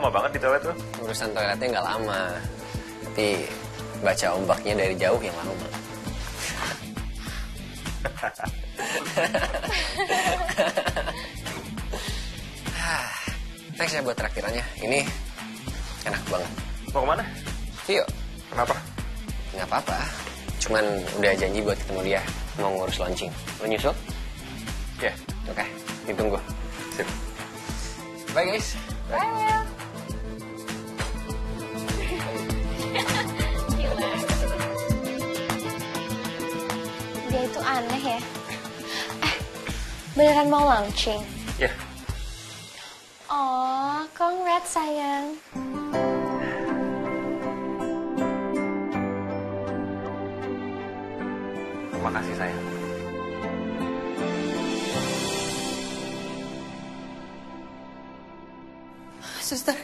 lama banget di toilet tuh? Urusan toiletnya nggak lama, tapi baca ombaknya dari jauh yang lama. Thanks ya buat traktirannya. Ini enak banget. Mau kemana? Yuk. Kenapa? Nggak apa-apa. Cuman udah janji buat ketemu dia. Mau ngurus launching. Lo nyusul? Ya. Oke, ditunggu. Sip. Bye guys. Bye. Dia itu aneh ya. Beneran mau launching? Ya. Oh, congrats sayang. Terima kasih sayang. Suster,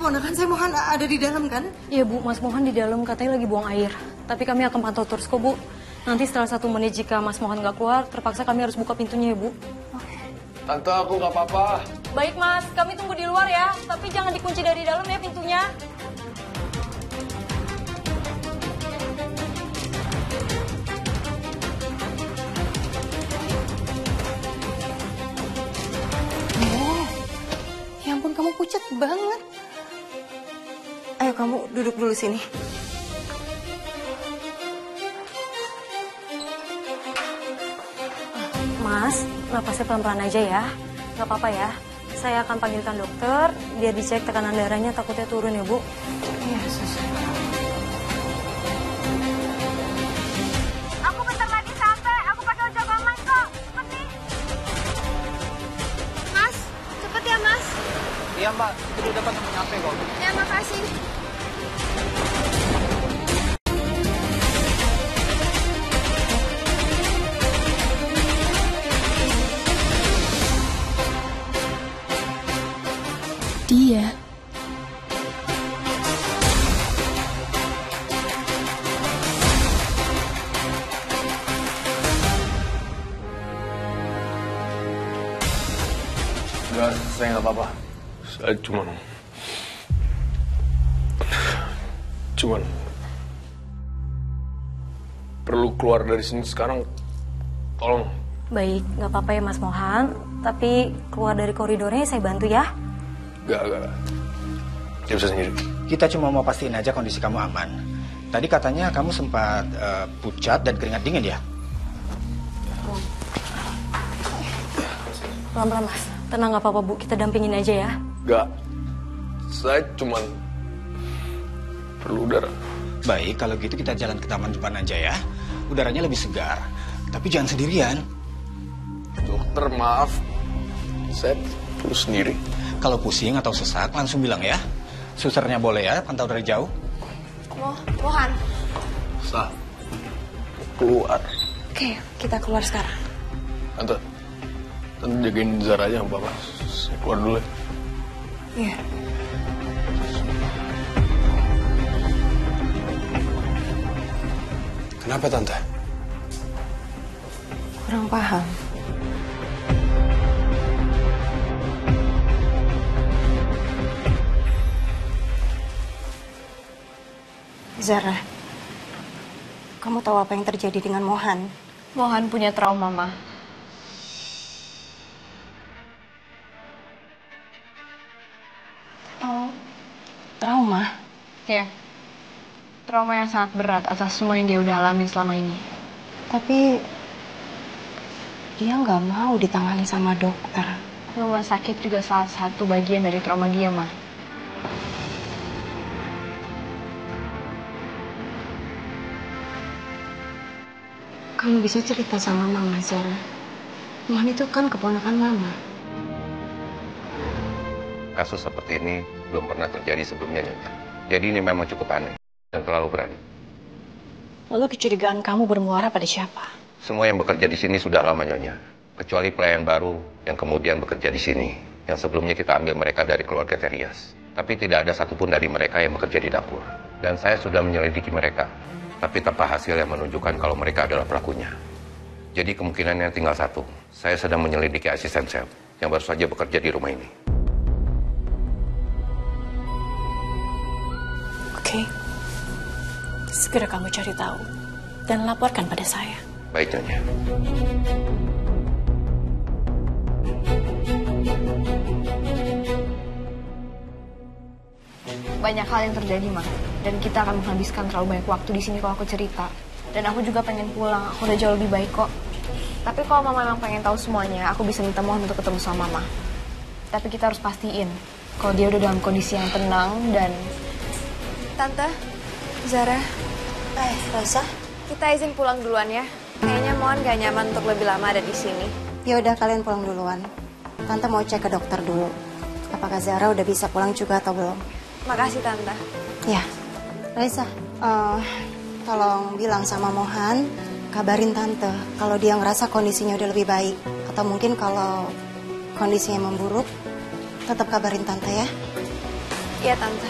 ponakan saya Mohan ada di dalam kan? Iya Bu, Mas Mohan di dalam katanya lagi buang air. Tapi kami akan pantau terus kok Bu. Nanti setelah 1 menit jika Mas Mohan nggak keluar, terpaksa kami harus buka pintunya ya Bu. Tante, aku nggak apa-apa. Baik Mas, kami tunggu di luar ya. Tapi jangan dikunci dari dalam ya pintunya. Oh, ya ampun kamu pucat banget. Ayo kamu duduk dulu sini. Mas, napasnya pelan-pelan aja ya. Nggak apa-apa ya. Saya akan panggilkan dokter, biar dicek tekanan darahnya takutnya turun ya Bu. Iya, suster. Aku bentar lagi sampai. Aku pakai ojek online kok. Cepet nih. Mas, cepet ya Mas. Iya Mbak, itu udah dapat nyampe kok. Ya makasih. Dia. Enggak, saya nggak apa-apa. Saya cuman perlu keluar dari sini sekarang. Tolong. Baik, nggak apa-apa ya Mas Mohan. Tapi keluar dari koridornya saya bantu ya. Enggak. Dia bisa sendiri. Kita cuma mau pastiin aja kondisi kamu aman. Tadi katanya kamu sempat pucat dan keringat dingin ya? Pelan-pelan Mas. Tenang nggak apa-apa Bu, kita dampingin aja ya. Enggak. Saya cuman perlu udara. Baik, kalau gitu kita jalan ke taman depan aja ya. Udaranya lebih segar. Tapi jangan sendirian. Dokter, maaf. Saya perlu sendiri. Kalau pusing atau sesak langsung bilang ya. Susternya boleh ya, pantau dari jauh. Mohan. Sah. Keluar. Oke, kita keluar sekarang. Tante jagain Zara aja sama Papa. Saya keluar dulu ya. Iya. Kenapa Tante? Kurang paham. Zara, kamu tahu apa yang terjadi dengan Mohan? Mohan punya trauma, Ma. Oh, trauma? Ya, trauma yang sangat berat atas semua yang dia udah alami selama ini. Tapi dia nggak mau ditangani sama dokter. Rumah sakit juga salah satu bagian dari trauma dia, Ma. Kamu bisa cerita sama Mama, Zara. Mohan itu kan keponakan Mama. Kasus seperti ini belum pernah terjadi sebelumnya, Nyonya. Jadi ini memang cukup aneh dan terlalu berani. Lalu kecurigaan kamu bermuara pada siapa? Semua yang bekerja di sini sudah lama, Nyonya. Kecuali pelayan baru yang kemudian bekerja di sini. Yang sebelumnya kita ambil mereka dari keluarga Terias. Tapi tidak ada satupun dari mereka yang bekerja di dapur. Dan saya sudah menyelidiki mereka. Tapi tanpa hasil yang menunjukkan kalau mereka adalah pelakunya. Jadi kemungkinannya tinggal satu. Saya sedang menyelidiki asisten chef yang baru saja bekerja di rumah ini. Oke. Segera kamu cari tahu dan laporkan pada saya. Baik, Nyonya. Banyak hal yang terjadi, Ma. Dan kita akan menghabiskan terlalu banyak waktu di sini kalau aku cerita. Dan aku juga pengen pulang. Aku udah jauh lebih baik kok. Tapi kalau Mama memang pengen tahu semuanya, aku bisa minta Mohan untuk ketemu sama Mama. Tapi kita harus pastiin kalau dia udah dalam kondisi yang tenang dan... Tante, Zara, Raisa? kita izin pulang duluan ya. Kayaknya Mohan gak nyaman untuk lebih lama ada di sini. Ya udah, kalian pulang duluan. Tante mau cek ke dokter dulu. Apakah Zara udah bisa pulang juga atau belum? Makasih Tante. Ya, Raisa, tolong bilang sama Mohan, kabarin Tante kalau dia ngerasa kondisinya udah lebih baik. Atau mungkin kalau kondisinya memburuk, tetap kabarin Tante ya. Iya Tante.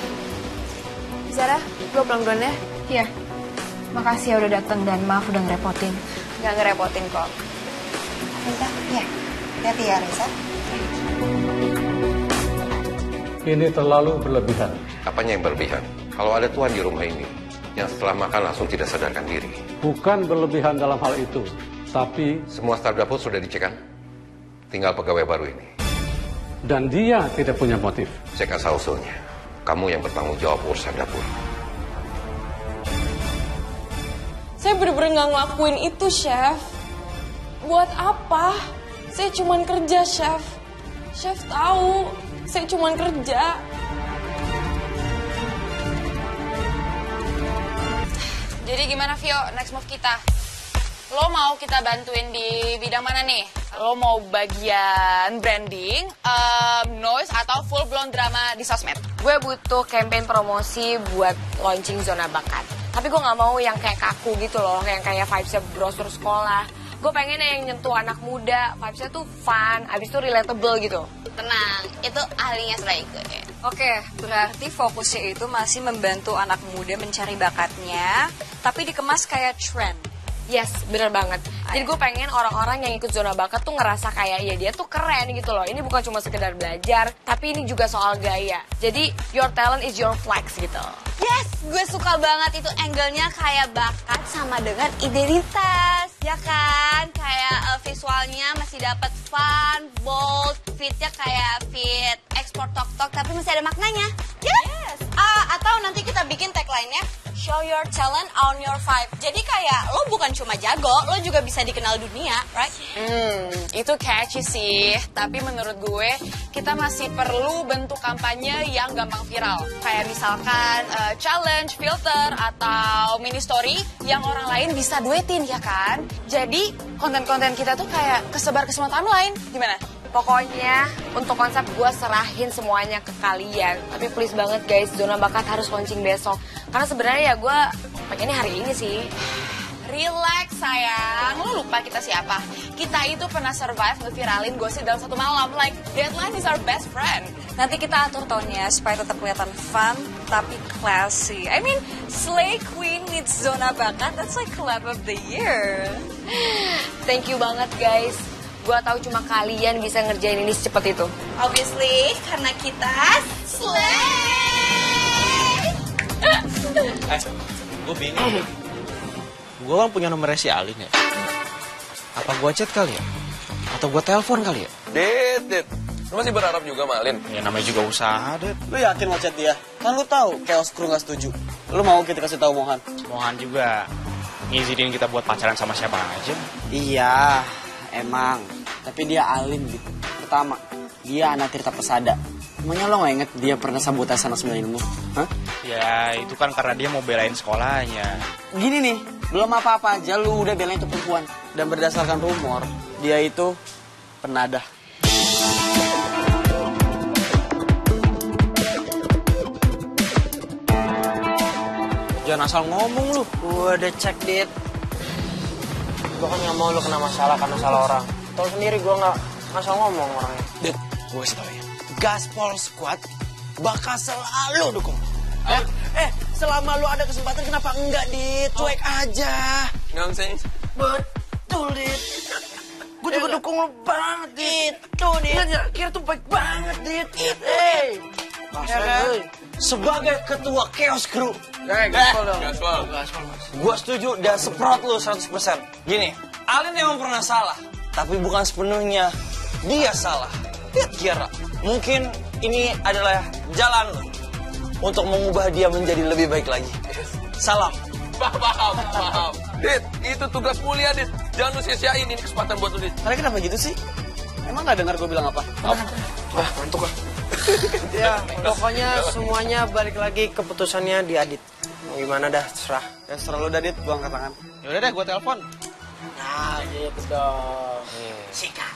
Zara, gue pulang duluan ya. Iya. Makasih ya udah datang dan maaf udah ngerepotin. Gak ngerepotin kok. Raisa, ya. Hati-hati ya, Raisa. Ini terlalu berlebihan. Apanya yang berlebihan? Kalau ada tuan di rumah ini, yang setelah makan langsung tidak sadarkan diri. Bukan berlebihan dalam hal itu, tapi... Semua staf dapur sudah dicek kan? Tinggal pegawai baru ini. Dan dia tidak punya motif. Cek asal usulnya. Kamu yang bertanggung jawab urusan dapur. Saya bener-bener nggak ngelakuin itu, Chef. Buat apa? Saya cuman kerja, Chef. Chef tahu, saya cuman kerja. Jadi gimana, Vio? Next move kita? Lo mau kita bantuin di bidang mana nih? Lo mau bagian branding, noise, atau full blown drama di sosmed? Gue butuh campaign promosi buat launching Zona Bakat. Tapi gue gak mau yang kayak kaku gitu loh, yang kayak vibes-nya brosur sekolah. Gue pengen yang nyentuh anak muda, vibes-nya tuh fun, abis itu relatable gitu. Tenang, itu ahlinya sudah ikut ya. Oke, berarti fokusnya itu masih membantu anak muda mencari bakatnya, tapi dikemas kayak trend. Yes, bener banget. Jadi gue pengen orang-orang yang ikut Zona Bakat tuh ngerasa kayak ya dia tuh keren gitu loh. Ini bukan cuma sekedar belajar, tapi ini juga soal gaya. Jadi your talent is your flex gitu. Yes, gue suka banget itu angle-nya kayak bakat sama dengan identitas. Ya kan? Kayak visualnya masih dapat fun, bold, fitnya kayak fit ekspor tok-tok tapi masih ada maknanya. Yes. Atau nanti kita bikin tagline-nya show your talent on your vibe. Jadi kayak lo bukan cuma jago, lo juga bisa dikenal dunia, right? Itu catchy sih. Tapi menurut gue kita masih perlu bentuk kampanye yang gampang viral. Kayak misalkan challenge, filter, atau mini story yang orang lain bisa duetin ya kan? Jadi konten-konten kita tuh kayak kesebar ke semua timeline. Gimana? Pokoknya untuk konsep gue serahin semuanya ke kalian. Tapi please banget guys, Zona Bakat harus launching besok. Karena sebenarnya ya gue pengennya hari ini sih. Relax sayang, lo lupa kita siapa? Kita itu pernah survive ngeviralin gosip dalam satu malam. Like, deadline is our best friend. Nanti kita atur tonnya supaya tetap kelihatan fun tapi classy. I mean, Slay Queen meets Zona Bakat, that's like collab of the year. Thank you banget guys. Gue tahu cuma kalian bisa ngerjain ini secepat itu. Obviously, karena kita slay. Gue bingung. Gue kan punya nomornya si Alin ya. Apa gue chat kali ya? Atau gue telepon kali ya? Dit. Lu masih berharap juga sama Alin? Ya namanya juga usaha, Det. Lu yakin mau chat dia? Kan lu tahu Chaos Crew gak setuju. Lu mau kita kasih tahu Mohan? Mohan juga ngizinin kita buat pacaran sama siapa aja. Iya, emang. Tapi dia alim gitu. Pertama, dia anak Tirta Pesada. Emangnya lo gak inget dia pernah sabotase anak 9 ilmu? Hah? Ya, itu kan karena dia mau belain sekolahnya. Gini nih, belum apa-apa aja lu udah belain itu perempuan. Dan berdasarkan rumor, dia itu penadah. Jangan asal ngomong lu. Gue udah cek, Dit. Gue kan gak mau lu kena masalah karena salah orang. Tahu sendiri gue gak asal ngomong orangnya. Dit, gue kasih tau ya. Gaspol Squad bakal selalu dukung. Selama lu ada kesempatan kenapa enggak, Dit? Cuek aja. Nonsense. Betul, Dit. Gue juga dukung lu banget, Dit. Tuh, Dit. Kira tuh baik banget, Dit. Hey. sebagai ketua Chaos Crew. Gaspol dong. Gue setuju dan seprot lu 100%. Gini, Alin emang pernah salah, tapi bukan sepenuhnya dia salah. Lihat Kiara, mungkin ini adalah jalan lu untuk mengubah dia menjadi lebih baik lagi. Salam. Paham. Dit, itu tugas mulia, Dit. Jangan lu sia-siain, ini kesempatan buat lu, Dit. Kalian kenapa gitu sih? Emang gak dengar gue bilang apa? Ngantuk ah. Ya, pokoknya semuanya balik lagi keputusannya di Adit. Mau gimana dah, terserah. Ya, serah lu dah, Dit. Gue angkat tangan. Yaudah deh, gue telepon. Nah, gitu dong. Sikat.